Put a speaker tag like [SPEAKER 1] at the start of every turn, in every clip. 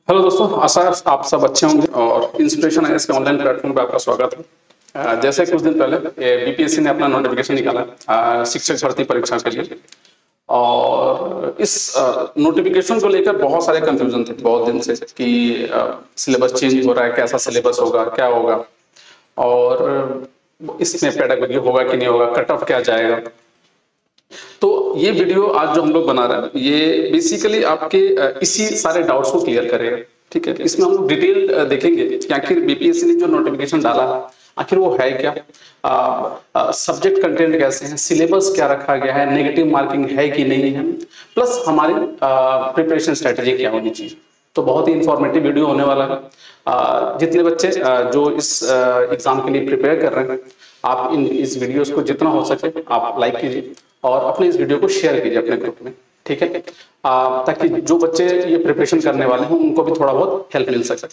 [SPEAKER 1] Hello दोस्तों, आशा है आप सब अच्छे होंगे और इंस्पिरेशन आईएएस के ऑनलाइन प्लेटफॉर्म पे आपका स्वागत है। जैसे कुछ दिन पहले बीपीएससी ने अपना नोटिफिकेशन निकाला शिक्षक भर्ती परीक्षा के लिए। और इस नोटिफिकेशन को लेकर बहुत सारे कंफ्यूजन थे बहुत दिन से कि सिलेबस चेंज हो रहा है, कैसा सिलेबस होगा, क्या होगा, और इसमें पेडागोजी होगा कि नहीं होगा, कट ऑफ क्या जाएगा। तो ये वीडियो आज जो हम लोग बना रहे हैं ये बेसिकली आपके इसी सारे डाउट्स को क्लियर करेगा। ठीक है, इसमें हम लोग डिटेल देखेंगे कि आखिर बीपीएससी ने जो नोटिफिकेशन डाला है आखिर वो है क्या, सब्जेक्ट कंटेंट कैसे हैं, सिलेबस क्या रखा गया है, नेगेटिव मार्किंग है कि नहीं है, प्लस हमारी प्रिपरेशन स्ट्रेटेजी क्या होनी चाहिए। तो बहुत ही इंफॉर्मेटिव वीडियो होने वाला है। जितने बच्चे जो इस एग्जाम के लिए प्रिपेयर कर रहे हैं आप इस वीडियोस को जितना हो सके आप लाइक कीजिए और अपने इस वीडियो को शेयर कीजिए अपने ग्रुप में। ठीक है, ताकि जो बच्चे ये प्रिपरेशन करने वाले हैं उनको भी थोड़ा बहुत हेल्प मिल सके।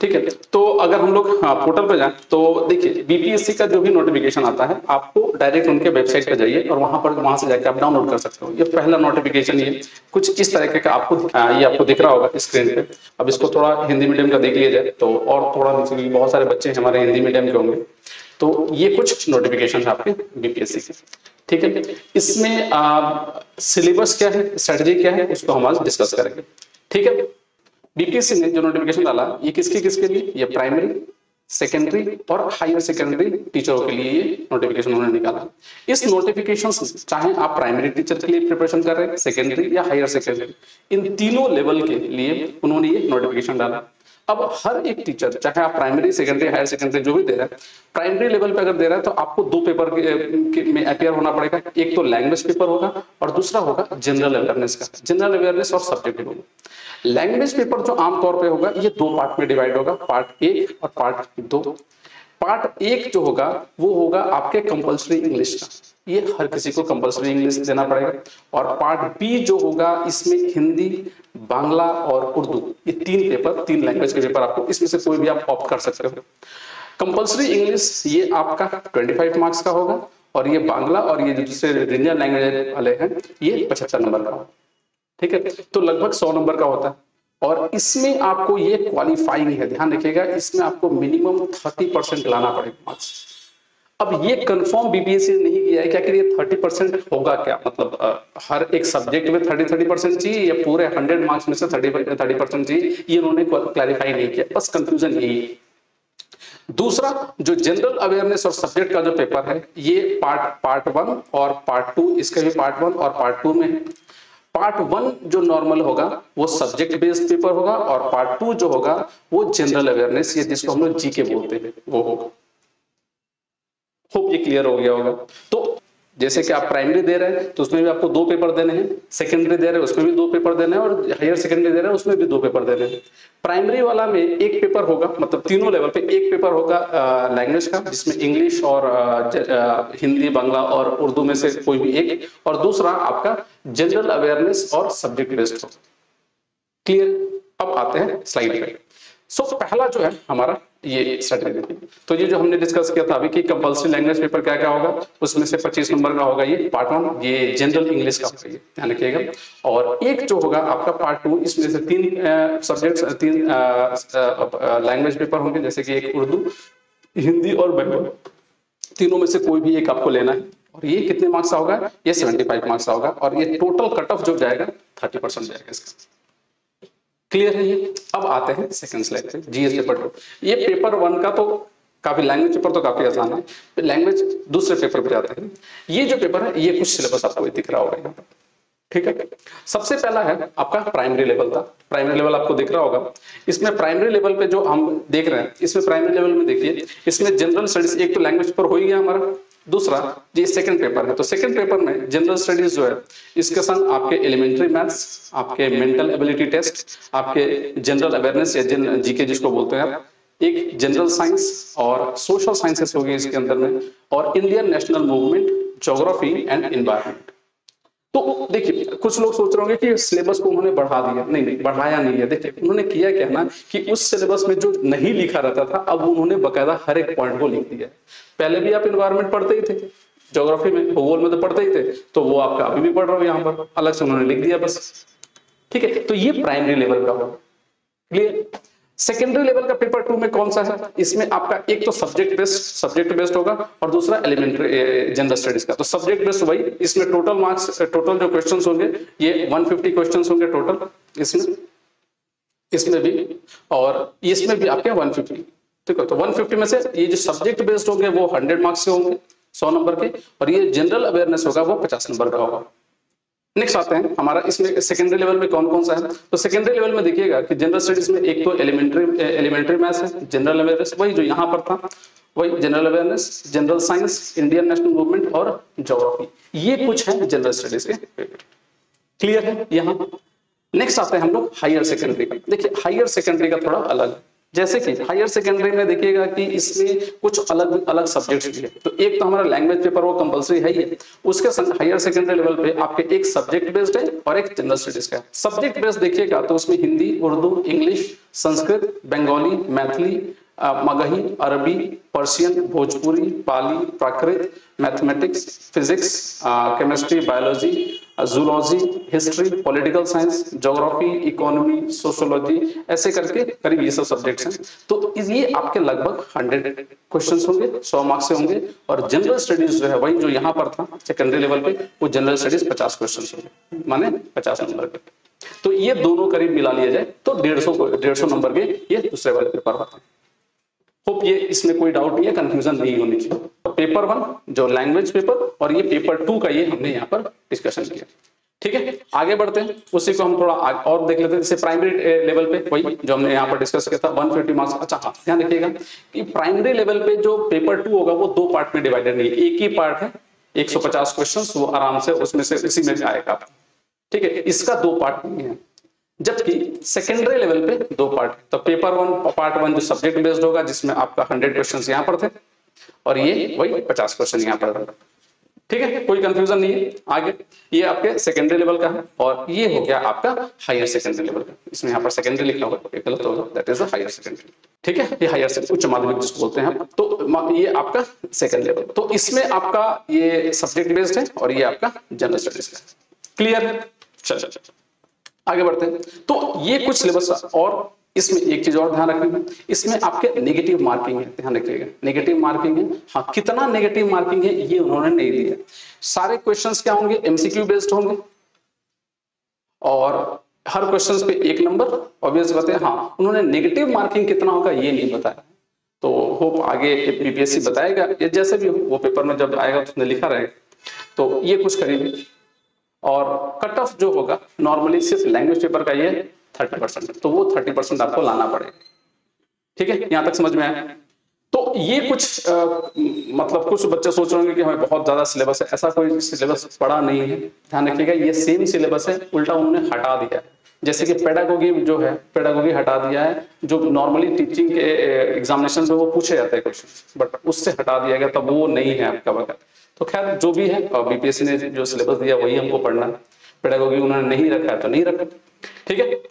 [SPEAKER 1] ठीक है, तो अगर हम लोग पोर्टल पे जाएं तो देखिए बीपीएससी का जो भी नोटिफिकेशन आता है आपको डायरेक्ट उनके वेबसाइट पे जाइए और वहां से जाके आप डाउनलोड कर सकते हो। ये पहला नोटिफिकेशन ये कुछ इस तरह का आपको ये आपको दिख रहा होगा स्क्रीन पे। अब इसको थोड़ा हिंदी मीडियम का देख लिया जाए तो और थोड़ा बहुत सारे बच्चे हमारे हिंदी मीडियम के होंगे। तो ये कुछ नोटिफिकेशन है आपके बीपीएससी के। ठीक है, इसमें सिलेबस क्या है, स्ट्रेटजी क्या है, उसको हम आज डिस्कस करेंगे। ठीक है, बीपीएससी ने जो नोटिफिकेशन डाला ये किसके लिए, ये प्राइमरी, सेकेंडरी और हायर सेकेंडरी टीचरों के लिए ये नोटिफिकेशन उन्होंने निकाला। इस नोटिफिकेशन चाहे आप प्राइमरी टीचर के लिए प्रिपरेशन कर रहे हैं, सेकेंडरी या हायर सेकेंडरी, इन तीनों लेवल के लिए उन्होंने ये नोटिफिकेशन डाला। अब हर एक टीचर चाहे आप प्राइमरी, सेकेंडरी, हायर सेकेंडरी जो भी दे रहा है, प्राइमरी लेवल पे अगर दे रहा है तो आपको दो पेपर में अपियर होना पड़ेगा। एक तो लैंग्वेज पेपर होगा और दूसरा होगा जनरल अवेयरनेस का, जनरल अवेयरनेस और सब्जेक्ट होगा। लैंग्वेज पेपर जो आमतौर पे होगा ये दो पार्ट में डिवाइड होगा, पार्ट 1 और पार्ट 2। पार्ट 1 जो होगा वो होगा आपके कंपलसरी इंग्लिश का, ये हर किसी को कंपलसरी इंग्लिश देना पड़ेगा। और पार्ट बी जो होगा इसमें हिंदी, बांग्ला और उर्दू, ये तीन लैंग्वेज के पेपर आपको इसमें से कोई भी आप ऑप्ट कर सकते हो। कंपलसरी इंग्लिश ये आपका 25 मार्क्स का होगा और ये बांग्ला और ये दूसरे रीजनल लैंग्वेज वाले हैं ये 75 नंबर का होगा। ठीक है, तो लगभग 100 नंबर का होता है और इसमें आपको ये क्वालिफाइंग है, ध्यान रखिएगा, इसमें आपको मिनिमम 30% लाना पड़ेगा मार्क्स। अब ये कंफर्म बीपीएससी ने नहीं किया है कि आखिर ये 30% होगा क्या, मतलब हर एक सब्जेक्ट में 30% चाहिए या पूरे 100 मार्क्स में से 30% चाहिए, ये उन्होंने क्लैरिफाई नहीं किया, बस कंफ्यूजन यही है। दूसरा जो जनरल अवेयरनेस और सब्जेक्ट का जो पेपर है ये पार्ट 1 और पार्ट 2, इसका भी पार्ट 1 और पार्ट 2 में है। पार्ट 1 जो नॉर्मल होगा वो सब्जेक्ट बेस्ड पेपर होगा और पार्ट 2 जो होगा वो जनरल अवेयरनेस, ये जिसको हम लोग जीके बोलते हैं वो होगा। होप ये क्लियर हो गया होगा। तो जैसे कि आप प्राइमरी दे रहे हैं तो उसमें भी आपको 2 पेपर देने हैं, सेकेंडरी दे रहे हैं उसमें भी 2 पेपर देने हैं और हायर सेकेंडरी दे रहे हैं उसमें भी 2 पेपर देने हैं। प्राइमरी वाला में एक पेपर होगा, मतलब तीनों लेवल पे एक पेपर होगा लैंग्वेज का, जिसमें इंग्लिश और हिंदी, बांग्ला और उर्दू में से कोई भी एक, और दूसरा आपका जनरल अवेयरनेस और सब्जेक्ट बेस्ड होगा। क्लियर, अब आते हैं स्लाइड पे। पहला जो है हमारा ये स्ट्रेटेजी, तो ये जो हमने डिस्कस किया था अभी कि कंपलसरी लैंग्वेज पेपर क्या क्या होगा, उसमें से 25 नंबर का होगा ये पार्ट 1, ये जनरल इंग्लिश का होगा, ये ध्यान रखिएगा। और एक जो होगा आपका पार्ट 2, इसमें से 3 सब्जेक्ट्स, 3 लैंग्वेज पेपर होंगे, जैसे कि एक उर्दू, हिंदी और बंगाली, तीनों में से कोई भी एक आपको लेना है। और ये कितने मार्क्स का होगा, ये 75 मार्क्स का होगा और ये टोटल कट ऑफ जो जाएगा 30% जाएगा इसका। क्लियर है ये। अब आते हैं सेकंड स्लाइड पे, जीएस पेपर 2। ये पेपर 1 का तो काफी, लैंग्वेज पेपर तो काफी आसान है, लैंग्वेज दूसरे पेपर पे जाते हैं। ये जो पेपर है ये कुछ सिलेबस आपको दिख रहा होगा यहाँ पर। ठीक है, सबसे पहला है आपका प्राइमरी लेवल था, प्राइमरी लेवल आपको दिख रहा होगा। इसमें प्राइमरी लेवल पे जो हम देख रहे हैं, इसमें प्राइमरी लेवल में देखिए, इसमें जनरल स्टडीज, एक तो लैंग्वेज पेपर हो ही गया हमारा, दूसरा ये सेकंड पेपर है। तो सेकंड पेपर में जनरल स्टडीज जो है इसके संग आपके एलिमेंट्री मैथ्स, आपके मेंटल एबिलिटी टेस्ट, आपके जनरल अवेयरनेस या जीके जिसको बोलते हैं, एक जनरल साइंस और सोशल साइंसेस होगी इसके अंदर में, और Indian national movement, geography and environment. तो देखिए कुछ लोग सोच रहे होंगे कि सिलेबस को उन्होंने बढ़ा दिया, नहीं बढ़ाया नहीं है। देखिए उन्होंने किया क्या ना कि उस सिलेबस में जो नहीं लिखा रहता था अब उन्होंने बकायदा हर एक पॉइंट को लिख दिया। पहले भी आप एनवायरनमेंट पढ़ते ही थे, ज्योग्राफी में, भूगोल में तो पढ़ते ही थे, तो वो आपका अभी भी पढ़ रहे हो यहाँ पर, अलग से उन्होंने लिख दिया बस। ठीक है, तो ये प्राइमरी लेवल का होगा। क्लियर। सेकेंडरी लेवल का पेपर 2 में कौन सा है, इसमें आपका एक तो सब्जेक्ट बेस्ड होगा और दूसरा एलिमेंट्री जनरल स्टडीज का। तो सब्जेक्ट बेस्ड वही, इसमें टोटल मार्क्स, टोटल जो क्वेश्चंस होंगे ये 150 क्वेश्चंस होंगे टोटल इसमें भी, और इसमें भी आपके 150, ठीक है। तो 150 में से ये जो सब्जेक्ट बेस्ड होंगे वो 100 मार्क्स से होंगे, 100 नंबर के, और ये जनरल अवेयरनेस होगा वो 50 नंबर का होगा। नेक्स्ट आते हैं हमारा इसमें सेकेंडरी लेवल में कौन कौन सा है। तो सेकेंडरी लेवल में देखिएगा कि जनरल स्टडीज में एक तो एलिमेंट्री मैथ्स है, जनरल अवेयरनेस वही जो यहाँ पर था, वही general awareness, general science, Indian national movement और ज्योग्राफी, ये कुछ है जनरल स्टडीज के पेपर। क्लियर है यहाँ। नेक्स्ट आते हैं हम लोग हायर सेकेंडरी का। देखिए हायर सेकेंडरी का थोड़ा अलग, जैसे कि हायर सेकेंडरी में देखिएगा कि इसमें कुछ अलग अलग सब्जेक्ट्स भी है। तो एक तो हमारा लैंग्वेज पेपर वो कंपलसरी है ही, उसके संग हायर सेकेंडरी लेवल पे आपके एक सब्जेक्ट बेस्ड है और एक जनरल स्टडीज का है। सब्जेक्ट बेस्ड देखिएगा तो उसमें हिंदी, उर्दू, इंग्लिश, संस्कृत, बंगाली, मैथिली, मगही, अरबी, Persian, Bhojpuri, Pali, Prakrit, mathematics, physics, chemistry, biology, zoology, history, political science, geography, economy, sociology, ऐसे करके करीब ये सब सब्जेक्ट्स हैं। तो ये आपके लगभग 100 क्वेश्चंस होंगे, 100 मार्क्स से होंगे। और जनरल स्टडीज जो है वही जो यहाँ पर था सेकेंडरी लेवल पे, वो जनरल स्टडीज 50 क्वेश्चंस होंगे, माने 50 नंबर के। तो ये दोनों करीब मिला लिया जाए तो 150 नंबर के ये दूसरे वाले पेपर होता है। होप ये इसमें कोई डाउट नहीं है, कंफ्यूजन नहीं होनी चाहिए। तो पेपर 1 जो लैंग्वेज पेपर और ये पेपर 2 का ये हमने यहाँ पर डिस्कशन किया, ठीक है। आगे बढ़ते हैं, उसी को हम थोड़ा और देख लेते हैं। जैसे प्राइमरी लेवल पे वही जो हमने यहाँ पर डिस्कस किया था 150 मार्क्स। अच्छा हाँ, ध्यान रखिएगा कि प्राइमरी लेवल पे जो पेपर 2 होगा वो 2 पार्ट में डिवाइडेड नहीं है, एक ही पार्ट है, 150 क्वेश्चन, वो आराम से उसमें से इसी में आएगा, ठीक है। इसका 2 पार्ट नहीं है, जबकि सेकेंडरी लेवल पे 2 पार्ट। तो पेपर 1 पार्ट 1 जो सब्जेक्ट बेस्ड होगा जिसमें आपका 100 क्वेश्चंस यहाँ पर थे और ये वही 50 क्वेश्चन यहाँ पर थे, ठीक है। कोई कंफ्यूजन नहीं है। आगे ये आपके सेकेंडरी लेवल का है और ये हो गया आपका हायर सेकेंडरी लेवल का। इसमें यहाँ पर सेकेंडरी लिखा हुआ है, गलत होगा, दैट इज हायर सेकेंडरी, ठीक है। ये हायर सेकेंडरी उच्च माध्यमिक जिसको बोलते हैं हम। तो ये आपका सेकेंड लेवल, तो इसमें आपका ये सब्जेक्ट बेस्ड है और ये आपका जनरल स्टडीज का। क्लियर है। चल आगे बढ़ते हैं। तो ये कुछ सिलेबस, और इसमें एक चीज और ध्यान रखनी है, इसमें आपके नेगेटिव मार्किंग है, ध्यान रखिएगा नेगेटिव मार्किंग है। हाँ, कितना नेगेटिव मार्किंग है ये उन्होंने नहीं दिया। सारे क्वेश्चंस क्या होंगे, एमसीक्यू बेस्ड होंगे और हर क्वेश्चंस पे 1 नंबर। ऑब्वियस बात है, हाँ उन्होंने नेगेटिव मार्किंग कितना होगा ये नहीं बताया। तो होप आगे बीपीएससी बताएगा, ये जैसे भी हो वो पेपर में जब आएगा तो उसने लिखा रहेगा। तो ये कुछ करीब, और कट ऑफ जो होगा नॉर्मली सिर्फ लैंग्वेज पेपर का ये 30%, तो वो 30% आपको लाना पड़ेगा, ठीक है। यहां तक समझ में आया। तो ये कुछ मतलब कुछ बच्चे सोच रहे होंगे कि हमें बहुत ज्यादा सिलेबस है, ऐसा कोई सिलेबस पड़ा नहीं है। ध्यान रखिएगा ये सेम सिलेबस है, उल्टा उन्होंने हटा दिया है। जैसे कि पेडागोगी जो है, पेडागोगी हटा दिया है, जो नॉर्मली टीचिंग के एग्जामिनेशन में वो पूछे जाते हैं क्वेश्चन, बट उससे हटा दिया गया, तब वो नहीं है आपका वक्त। तो खैर जो भी है, बीपीएससी ने जो सिलेबस दिया वही हमको पढ़ना है। पेडागोगी उन्होंने नहीं रखा है तो नहीं रखा, ठीक है।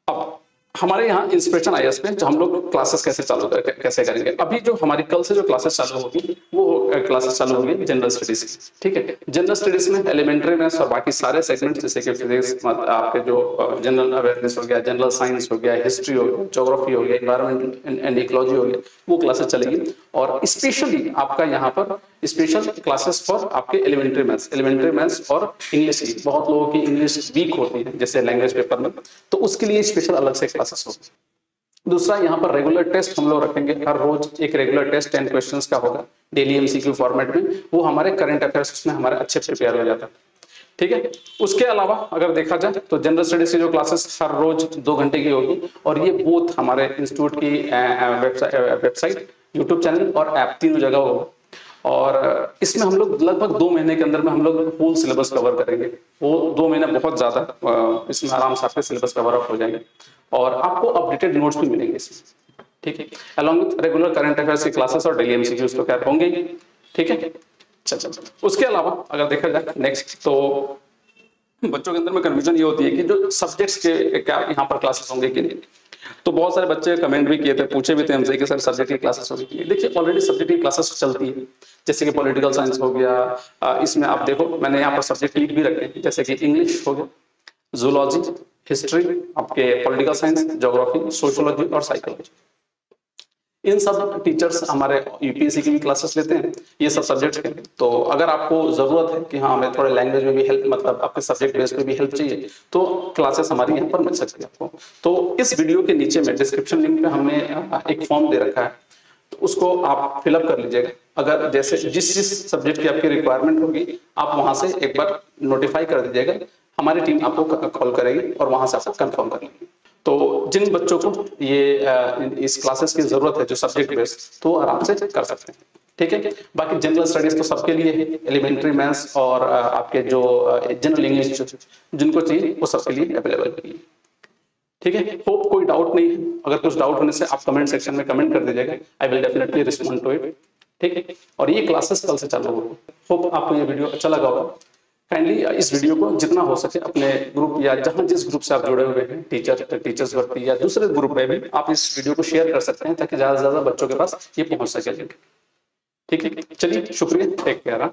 [SPEAKER 1] अब हमारे यहाँ इंस्पिरेशन आईएएस पे जो हम लोग क्लासेस कैसे करेंगे, अभी जो हमारी कल से जो क्लासेस चालू होगी वो क्लासेस चालू होगी जनरल स्टडीज, ठीक है। जनरल स्टडीज में एलिमेंट्री मैथ्स और बाकी सारे सेगमेंट जैसे कि फिजिक्स, आपके जो जनरल अवेयरनेस हो गया, जनरल साइंस हो गया, हिस्ट्री हो गया, ज्योग्राफी हो गया, एनवायरमेंट एंड इकोलॉजी हो गया, वो क्लासेस चलेगी। और स्पेशली आपका यहाँ पर स्पेशल क्लासेस फॉर आपके एलिमेंट्री मैथ्स और इंग्लिश की, बहुत लोगों की इंग्लिश वीक होती है जैसे लैंग्वेज पेपर में, तो उसके लिए स्पेशल अलग से क्लासेस होगी। दूसरा यहाँ पर रेगुलर टेस्ट हम लोग रखेंगे, हर रोज एक रेगुलर टेस्ट 10 क्वेश्चंस का होगा डेली एमसीक्यू फॉर्मेट में, वो हमारे करंट अफेयर्स उसमें हमारे अच्छे प्रिपेयर हो जाता है, ठीक है। उसके अलावा अगर देखा जाए तो जनरल स्टडीज की जो क्लासेस हर रोज 2 घंटे की होगी, और ये बोथ हमारे इंस्टीट्यूट की वेबसाइट, यूट्यूब चैनल और ऐप, तीनों जगह होगा। और इसमें हम लोग लगभग 2 महीने के अंदर में हम लोग फुल सिलेबस कवर करेंगे। वो 2 महीने बहुत ज्यादा, इसमें आराम से आपके सिलेबस कवर अप हो जाएंगे और आपको अपडेटेड नोट्स भी मिलेंगे इसमें, ठीक है। Along with regular current affairs की क्लासेस और डेली एमसीक्यूज तो क्या होंगे, ठीक है। चल उसके अलावा अगर देखा जाए नेक्स्ट, तो बच्चों के अंदर में कन्फ्यूजन ये होती है कि जो सब्जेक्ट्स के क्या यहाँ पर क्लासेस होंगे कि नहीं। तो बहुत सारे बच्चे कमेंट भी किए थे, पूछे भी थे हमसे कि सर सब्जेक्ट की क्लासेस होगी कि नहीं। देखिए ऑलरेडी सब्जेक्ट की क्लासेस चलती है, जैसे कि पॉलिटिकल साइंस हो गया, इसमें आप देखो मैंने यहाँ पर सब्जेक्ट लिख भी रखे हैं, जैसे कि इंग्लिश हो गया, जूलॉजी, हिस्ट्री, आपके पॉलिटिकल साइंस, ज्योग्राफी, सोशियोलॉजी और साइकोलॉजी। इन सब टीचर्स हमारे यूपीएससी की भी क्लासेस लेते हैं, ये सब सब्जेक्ट्स के। तो अगर आपको जरूरत है कि हाँ हमें थोड़े लैंग्वेज में भी हेल्प, मतलब आपके सब्जेक्ट बेस पे भी हेल्प चाहिए, तो क्लासेस हमारी यहाँ पर मिल सकती है आपको। तो इस वीडियो के नीचे में डिस्क्रिप्शन लिंक पे हमने एक फॉर्म दे रखा है, तो उसको आप फिलअप कर लीजिएगा। अगर जैसे जिस जिस सब्जेक्ट की आपकी रिक्वायरमेंट होगी, आप वहां से एक बार नोटिफाई कर दीजिएगा, हमारी टीम आपको कॉल करेगी और वहां से आपको कंफर्म कर लेंगे। तो जिन बच्चों को ये इस क्लासेस की जरूरत है जो सब्जेक्ट बेस्ड, तो आराम से कर सकते हैं, ठीक है। बाकी जनरल स्टडीज तो सबके लिए है, एलिमेंट्री मैथ्स और आपके जो जनरल इंग्लिश जिनको चाहिए वो सबके लिए अवेलेबल है, ठीक है। होप कोई डाउट नहीं है, अगर कुछ डाउट होने से आप कमेंट सेक्शन में कमेंट कर दीजिएगा, I will definitely respond to it, ठीक है। और ये क्लासेस कल से चालू होगी। होप आपको ये वीडियो अच्छा लगा होगा। काइंडली इस वीडियो को जितना हो सके अपने ग्रुप या जहां जिस ग्रुप से आप जुड़े हुए हैं, टीचर्स भर्ती या दूसरे ग्रुप में भी आप इस वीडियो को शेयर कर सकते हैं, ताकि ज्यादा से ज्यादा बच्चों के पास ये पहुंच सके, ठीक है। चलिए, शुक्रिया, टेक केयर।